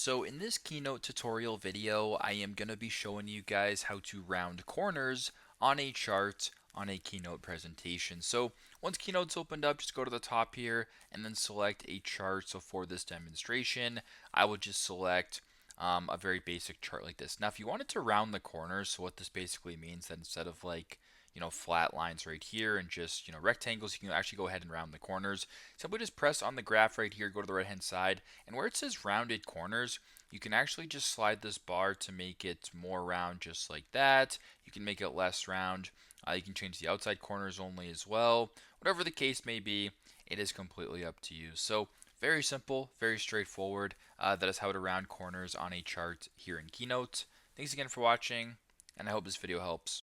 So in this Keynote tutorial video, I am going to be showing you guys how to round corners on a chart on a Keynote presentation. So once Keynote's opened up, just go to the top here and then select a chart. So for this demonstration, I will just select a very basic chart like this. Now, if you wanted to round the corners, so what this basically means that instead of like flat lines right here and just rectangles, you can actually go ahead and round the corners. Simply just press on the graph right here, go to the right hand side, and where it says rounded corners, you can actually just slide this bar to make it more round, just like that. You can make it less round. You can change the outside corners only as well. Whatever the case may be, it is completely up to you. So very simple, very straightforward. That is how to round corners on a chart here in Keynote. Thanks again for watching, and I hope this video helps.